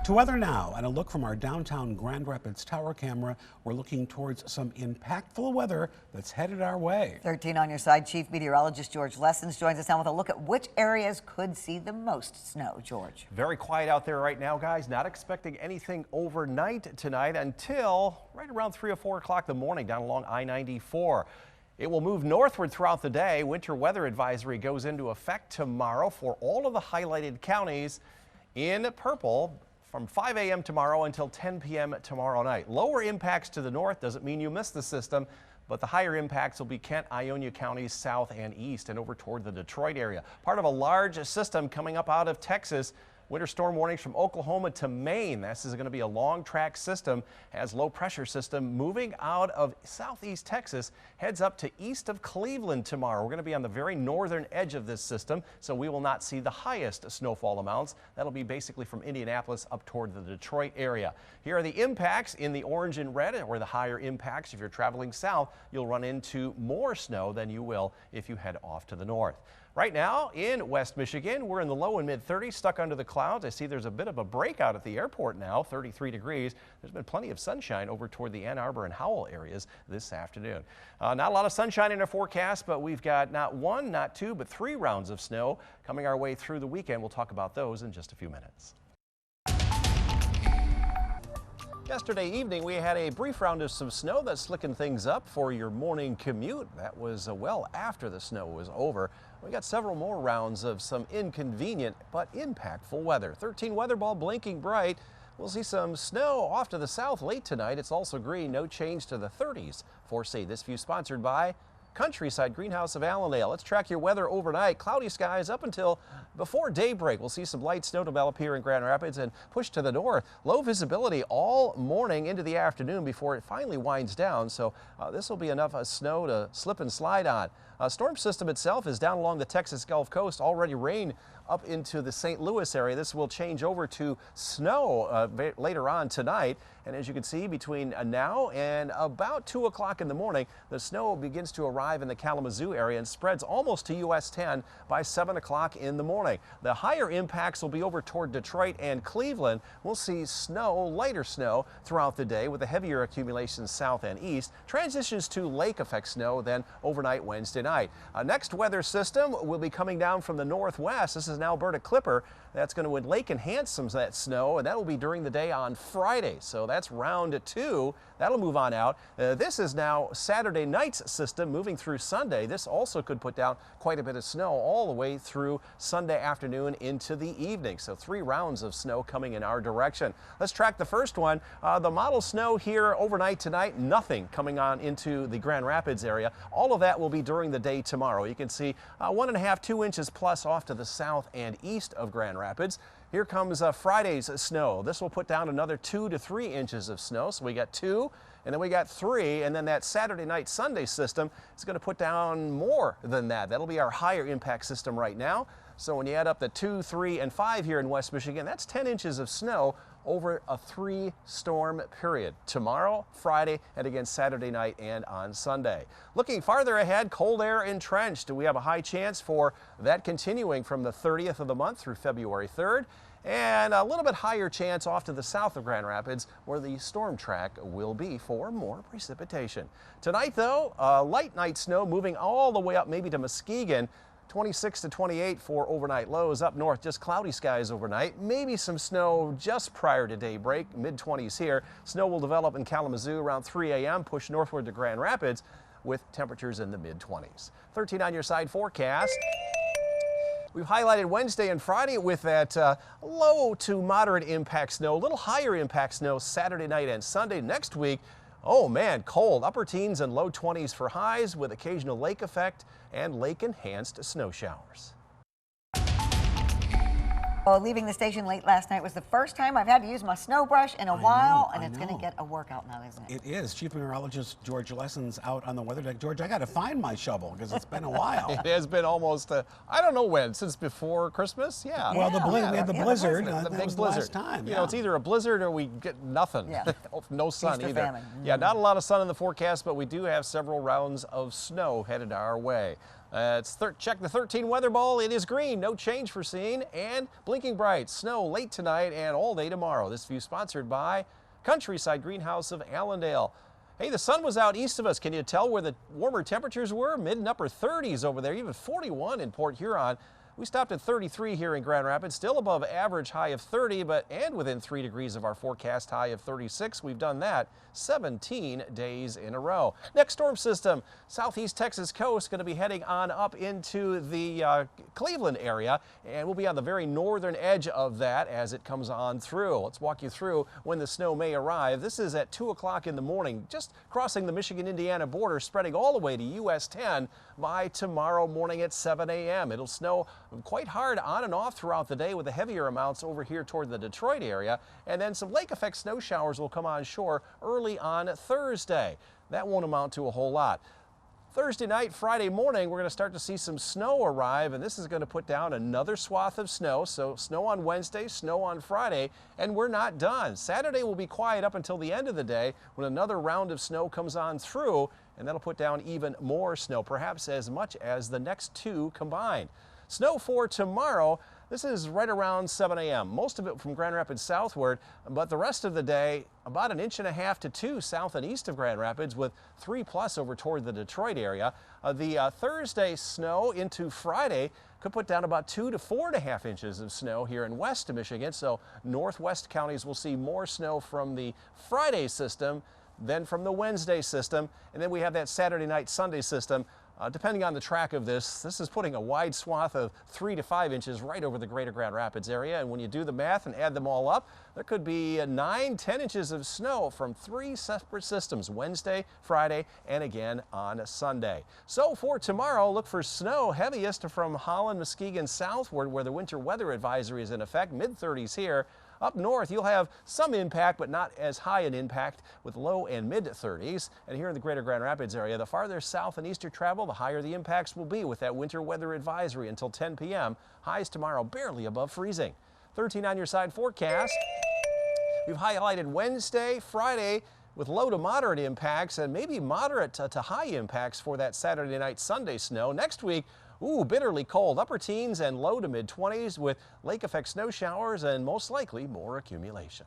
To weather now and a look from our downtown Grand Rapids Tower camera, we're looking towards some impactful weather that's headed our way. 13 on your side, Chief Meteorologist George Lessons joins us now with a look at which areas could see the most snow. George. Very quiet out there right now, guys. Not expecting anything overnight tonight until right around 3 or 4 o'clock in the morning down along I-94. It will move northward throughout the day. Winter weather advisory goes into effect tomorrow for all of the highlighted counties in purple from 5 a.m. tomorrow until 10 p.m. tomorrow night. Lower impacts to the north doesn't mean you miss the system, but the higher impacts will be Kent, Ionia counties south and east and over toward the Detroit area. Part of a large system coming up out of Texas. Winter storm warnings from Oklahoma to Maine. This is going to be a long track system, has low pressure system moving out of southeast Texas, heads up to east of Cleveland tomorrow. We're going to be on the very northern edge of this system, so we will not see the highest snowfall amounts. That'll be basically from Indianapolis up toward the Detroit area. Here are the impacts in the orange and red, or the higher impacts. If you're traveling south, you'll run into more snow than you will if you head off to the north. Right now in West Michigan, we're in the low and mid 30s, stuck under the clouds. I see there's a bit of a breakout at the airport now, 33 degrees. There's been plenty of sunshine over toward the Ann Arbor and Howell areas this afternoon. Not a lot of sunshine in our forecast, but we've got not one, not two, but 3 rounds of snow coming our way through the weekend. We'll talk about those in just a few minutes. Yesterday evening, we had a brief round of some snow that slickened things up for your morning commute. That was well after the snow was over. We got several more rounds of some inconvenient but impactful weather. 13 weather ball blinking bright. We'll see some snow off to the south late tonight. It's also green, no change to the 30s. Foresee this view sponsored by Countryside Greenhouse of Allendale. Let's track your weather overnight. Cloudy skies up until before daybreak. We'll see some light snow develop here in Grand Rapids and push to the north. Low visibility all morning into the afternoon before it finally winds down. So this will be enough snow to slip and slide on. Storm system itself is down along the Texas Gulf Coast. Already rain up into the St. Louis area. This will change over to snow later on tonight. And as you can see, between now and about 2 o'clock in the morning, the snow begins to arrive in the Kalamazoo area and spreads almost to US 10 by 7 o'clock in the morning. The higher impacts will be over toward Detroit and Cleveland. We'll see snow, lighter snow throughout the day with the heavier accumulations south and east. Transitions to lake effect snow then overnight Wednesday night. Next weather system will be coming down from the northwest. This is an Alberta Clipper. That's going to lake enhance some of that snow, and that will be during the day on Friday. So that's round 2. That'll move on out. This is now Saturday night's system moving through Sunday. This also could put down quite a bit of snow all the way through Sunday afternoon into the evening. So 3 rounds of snow coming in our direction. Let's track the first one. The model snow here overnight tonight, nothing coming on into the Grand Rapids area. All of that will be during the day tomorrow. You can see 1.5, 2 inches plus off to the south and east of Grand Rapids. Here comes Friday's snow. This will put down another 2 to 3 inches of snow. So we got 2, and then we got 3, and then that Saturday night Sunday system is going to put down more than that. That'll be our higher impact system right now. So when you add up the 2, 3, and 5 here in West Michigan, that's 10 inches of snow over a 3-storm period. Tomorrow, Friday, and again Saturday night and on Sunday. Looking farther ahead, cold air entrenched. We have a high chance for that continuing from the 30th of the month through February 3rd. And a little bit higher chance off to the south of Grand Rapids where the storm track will be for more precipitation. Tonight, though, light night snow moving all the way up maybe to Muskegon. 26 to 28 for overnight lows. Up north, just cloudy skies overnight. Maybe some snow just prior to daybreak, mid-20s here. Snow will develop in Kalamazoo around 3 a.m., push northward to Grand Rapids with temperatures in the mid-20s. 13 on your side forecast. We've highlighted Wednesday and Friday with that low to moderate impact snow, a little higher impact snow Saturday night and Sunday. Next week, oh man, cold, upper teens and low 20s for highs with occasional lake effect and lake enhanced snow showers. Well, leaving the station late last night was the first time I've had to use my snow brush in a while, and it's going to get a workout now, isn't it? It is. Chief Meteorologist George Lessons out on the weather deck. George, I got to find my shovel because it's been a while. It has been almost, I don't know when, since before Christmas? Yeah. Well, we had the blizzard. The that big was blizzard. The last time. You know, it's either a blizzard or we get nothing. Yeah. No sun Feast or either. famine. Yeah, not a lot of sun in the forecast, but we do have several rounds of snow headed our way. Check the 13 weather ball. It is green, no change for seen, and blinking bright. Snow late tonight and all day tomorrow. This view sponsored by Countryside Greenhouse of Allendale. Hey, the sun was out east of us. Can you tell where the warmer temperatures were? Mid and upper 30s over there, even 41 in Port Huron. We stopped at 33 here in Grand Rapids, still above average high of 30, and within 3 degrees of our forecast high of 36. We've done that 17 days in a row. Next storm system, southeast Texas coast, going to be heading on up into the Cleveland area, and we'll be on the very northern edge of that as it comes on through. Let's walk you through when the snow may arrive. This is at 2 o'clock in the morning, just crossing the Michigan-Indiana border, spreading all the way to US 10 by tomorrow morning at 7 a.m. It'll snow quite hard on and off throughout the day with the heavier amounts over here toward the Detroit area, and then some lake effect snow showers will come on shore early on Thursday. That won't amount to a whole lot. Thursday night, Friday morning, we're going to start to see some snow arrive, and this is going to put down another swath of snow. So snow on Wednesday, snow on Friday, and we're not done. Saturday will be quiet up until the end of the day when another round of snow comes on through, and that'll put down even more snow, perhaps as much as the next two combined. Snow for tomorrow, this is right around 7 a.m. Most of it from Grand Rapids southward, but the rest of the day, about 1.5 inches to 2 south and east of Grand Rapids, with 3+ over toward the Detroit area. The Thursday snow into Friday could put down about 2 to 4.5 inches of snow here in west of Michigan. So northwest counties will see more snow from the Friday system than from the Wednesday system. And then we have that Saturday night, Sunday system. Depending on the track of this is putting a wide swath of 3 to 5 inches right over the greater Grand Rapids area. And when you do the math and add them all up, there could be 9-10 inches of snow from 3 separate systems, Wednesday, Friday, and again on Sunday. So for tomorrow, look for snow heaviest from Holland, Muskegon southward, where the winter weather advisory is in effect, mid-30s here. Up north, you'll have some impact, but not as high an impact, with low and mid-30s. And here in the greater Grand Rapids area, the farther south and east you travel, the higher the impacts will be with that winter weather advisory until 10 p.m. Highs tomorrow barely above freezing. 13 on your side forecast. We've highlighted Wednesday, Friday, with low to moderate impacts and maybe moderate to high impacts for that Saturday night, Sunday snow. Next week, bitterly cold, upper teens and low to mid-20s with lake effect snow showers and most likely more accumulation.